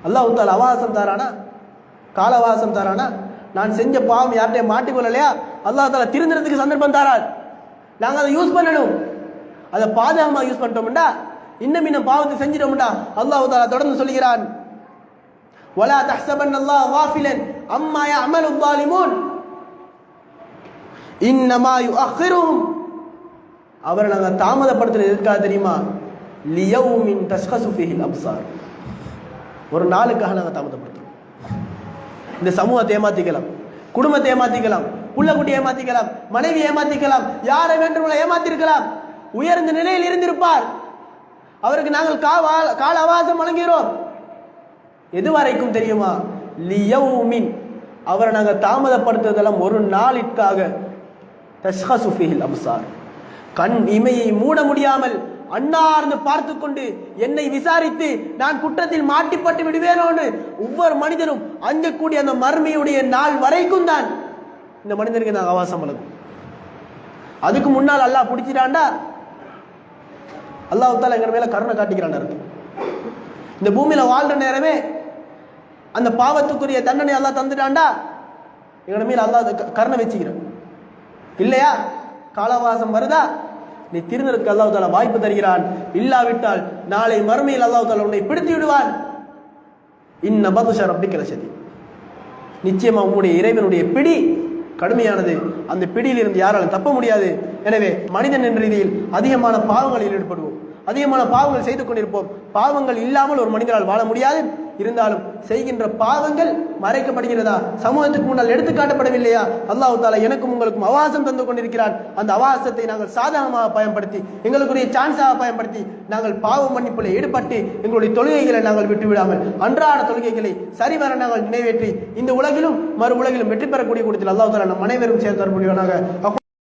அல்லாஹ் தாலா அவகாசம் தாரானா? கால அவகாசம் தாரானா? நான் செஞ்ச பாவம் யார்கிட்டயும் மாட்டிக்கொள்ளலையா, அல்லாஹ் தாலா திருந்துறதுக்கு சந்தர்ப்பம் தாரார். நாங்கள் அதை யூஸ் பண்ணணும். அதை பாதகமாக யூஸ் பண்ணிட்டோம்டா, இன்னும் பாவத்தை செஞ்சிட்டோம்டா, அல்லாஹ் தாலா தொடர்ந்து சொல்கிறான், வலா தஹ்சபன்னல்லாஹ காஃபிலன் அம்மா யஅமலு ஸாலிமூன் இன்னமா யுஅখিরுஹும். அவரை நாங்கள் தாமதப்படுத்துறது எதுக்காக தெரியுமா? லியௌமின் தஷ்கசு ஃபீஹில் அப்சார். ஒரு நாளுக்காக நாங்கள் தாமதப்படுத்துறோம். இந்த சமூகத்தை ஏமாத்திக்கலாம், குடும்பத்தை ஏமாத்திக்கலாம், புள்ளக்குட்டி ஏமாத்திக்கலாம், மனைவி ஏமாத்திக்கலாம், யாரை வேண்டும் ஏமாத்திருக்கலாம். உயர்ந்த நிலையில் இருந்திருப்பார், அவருக்கு நாங்கள் கால அவகாசம் வழங்குகிறோம். எதுவரைக்கும் தெரியுமா? லியௌமின். அவரை நாங்கள் தாமதப்படுத்துவதெல்லாம் ஒரு நாளிற்காக. தஷ்கசு ஃபீஹில் அப்சார். கண் இமையை மூட முடியாமல் அன்னார்ந்து பார்த்து கொண்டு என்னை விசாரித்து நான் குற்றத்தில் மாட்டிப்பட்டு விடுவேனோன்னு ஒவ்வொரு மனிதனும் அஞ்சக்கூடிய அந்த மர்மையுடைய நாள் வரைக்கும் தான் இந்த மனிதனுக்கு நாங்கள் அவகாசம் வழங்கும். அதுக்கு முன்னால் அல்லாஹ் பிடிச்சிட்டான்டா, அல்லாஹ் தாலா எங்க மேல கருணை காட்டிக்கிறான் அர்த்தம். இந்த பூமியில வாழ்ற நேரமே அந்த பாவத்துக்குரிய தண்டனை அல்லாஹ் தந்துட்டான்டா, எங்க மேல அல்லாஹ் கருணை வச்சுக்கிறான். இல்லையா, காலவாசம் வருதா, நீ திருநருக்கு அல்லாஹ் தாலா வாய்ப்பு தருகிறான். இல்லாவிட்டால் நாளை மறுமையில் அல்லாஹ் தாலா உன்னை பிடித்து விடுவான். இன்ன பத்ஷ ரப்பிக லஷதீத். நிச்சயமா உன்னுடைய இறைவனுடைய பிடி கடுமையானது. அந்த பிடியில் இருந்து யாராலும் தப்ப முடியாது. எனவே மனிதன் என்ற ரீதியில் அதிகமான பாவங்களில் ஈடுபடுவோம், அதிகமான பாவங்கள் செய்து கொண்டிருப்போம். பாவங்கள் இல்லாமல் ஒரு மனிதனால் வாழ முடியாது. இருந்தாலும் செய்கின்ற பாவங்கள் மறைக்கப்படுகிறதா, சமூகத்துக்கு முன்னால் எடுத்து காட்டப்படவில்லையா? அல்லாஹ் தாலா எனக்கும் உங்களுக்கும் அவகாசம் தந்து கொண்டிருக்கிறான். அந்த அவகாசத்தை நாங்கள் சாதகமாக பயன்படுத்தி, எங்களுக்குரிய சான்ஸாக பயன்படுத்தி, நாங்கள் பாவ மன்னிப்பில் ஈடுபட்டு எங்களுடைய தொழுகைகளை நாங்கள் விட்டுவிடாமல் அன்றாட தொழுகைகளை சரிவர நாங்கள் நிறைவேற்றி இந்த உலகிலும் மறு உலகிலும் வெற்றி பெறக்கூடிய கூட்டத்தில் அல்லாஹ் தாலா நம் அனைவரும் சேர்ந்து தரக்கூடியவனாக.